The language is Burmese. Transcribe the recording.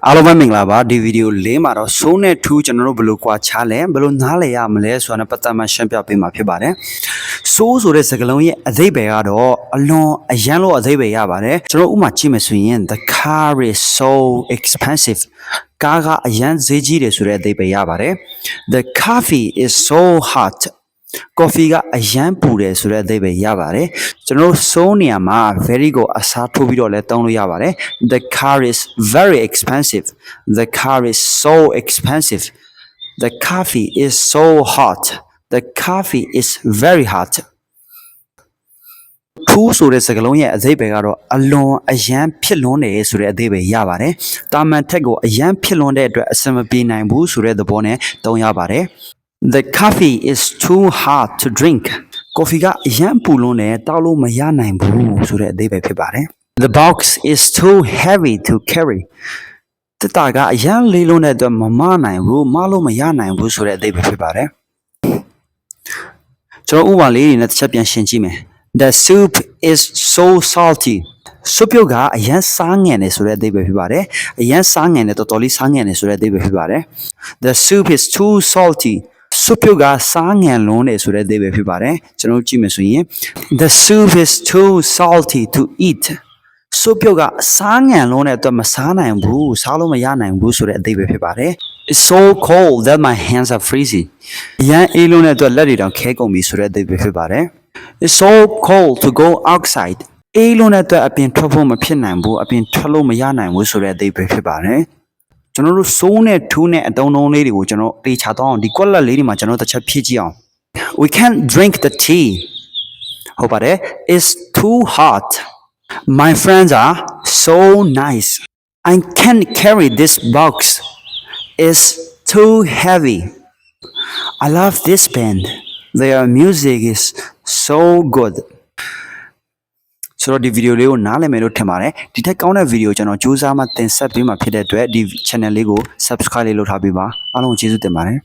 အားလုံးပဲမင်္ဂလာပါဒီဗီဒီယိုလေးမှာတော့ဆိုးနဲ့ထူးကျွန်တော်တို့ဘယ်လိုကွာခြားလဲဘယ်လိုနားလည်ရမလဲဆိုတာနဲ့ပတ်သက်မှရှင်းပြပေးမှာဖြစ်ပါတယ်ဆိုးဆိုတဲ့စကားလုံးရဲ့အဓိပ္ပာယ်ကတော့အလွန်အရန်လို့အဓိပ္ပာယ်ရပါတယ်ကျွန်တော်ဥမာကြည့်မယ်ဆိုရင် the car is so expensive ကားကအရန်ဈေးကြီးတယ်ဆိုတဲ့အဓိပ္ပာယ်ရပါတယ် the coffee is so hot coffee ကအရန်ပူတယ်ဆိုတဲ့အဓိပ္ပာယ်ရပါတယ်ကျွန်တော်စိုးနေရာမှာ very ကိုအစားထိုးပြီးတော့လည်းသုံးလို့ရပါတယ် the car is very expensive the car is so expensive the coffee is so hot the coffee is very hot ထူးဆိုတဲ့စကားလုံးရဲ့အဓိပ္ပာယ်ကတော့အလွန်အရန်ဖြစ်လွန်းတယ်ဆိုတဲ့အဓိပ္ပာယ်ရပါတယ်တာမန်ထက်ကိုအရန်ဖြစ်လွန်းတဲ့အတွက်အဆင်မပြေနိုင်ဘူးဆိုတဲ့သဘောနဲ့သုံးရပါတယ်The coffee is too hot to drink. Coffee ကအရန်ပူလွန်းတယ်တောက်လို့မရနိုင်ဘူးဆိုတဲ့အဓိပ္ပာယ်ဖြစ်ပါတယ် The box is too heavy to carry. တက်တာကအရန်လေးလွန်းတဲ့အတွက်မမနိုင်ဘူးမလို့မရနိုင်ဘူးဆိုတဲ့အဓိပ္ပာယ်ဖြစ်ပါတယ်ကျွန်တော်ဥပမာလေးတွေနဲ့တစ်ချက်ပြန်ရှင်းကြည့်မယ် The soup is so salty. ဆုပ်ပြုတ်ကအရန်စားငန်တယ်ဆိုတဲ့အဓိပ္ပာယ်ဖြစ်ပါတယ်အရန်စားငန်တယ်တော်တော်လေးစားငန်တယ်ဆိုတဲ့အဓိပ္ပာယ်ဖြစ်ပါတယ် The soup is too salty. ဆုပ်ပြုတ်ကစားငန်လွန်းတယ်ဆိုတဲ့အဓိပ္ပာယ်ဖြစ်ပါတယ်ကျွန်တော်ကြည့်မယ်ဆိုရင် The soup is too salty to eat ဆုပ်ပြုတ်ကစားငန်လွန်းတဲ့အတွက်မစားနိုင်ဘူးစားလို့မရနိုင်ဘူးဆိုတဲ့အဓိပ္ပာယ်ဖြစ်ပါတယ် It's so cold that my hands are freezing ရန်အေးလွန်းတဲ့အတွက်လက်တွေတောင်ခဲကုန်ပြီဆိုတဲ့အဓိပ္ပာယ်ဖြစ်ပါတယ် It's so cold to go outside အေးလွန်းတဲ့အတွက်အပြင်ထွက်ဖို့မဖြစ်နိုင်ဘူးအပြင်ထွက်လို့မရနိုင်ဘူးဆိုတဲ့အဓိပ္ပာယ်ဖြစ်ပါတယ်ကျွန်တော်တို့စိုးနဲ့ထူးနဲ့အတုံးလေးတွေကိုကျွန်တော်တေချာတော့အောင်ဒီကွက်လက်လေးတွေမှာကျွန်တော်တစ်ချက်ဖြည့်ကြည့်အောင် We can't drink the tea ဟုတ်ပါတယ် It's too hot My friends are so nice I can't carry this box It's too heavy I love this band Their music is so goodဆိုတော့ဒီဗီဒီယိုလေးကိုနားလည်မယ်လို့ထင်ပါတယ်ဒီထက်ကောင်းတဲ့ဗီဒီယိုကျွန်တော်ကြိုးစားမှတင်ဆက်ပေးမှာဖြစ်တဲ့အတွက်ဒီ channel လေးကို subscribe လေးလုပ်ထားပေးပါအားလုံးကျေးဇူးတင်ပါတယ်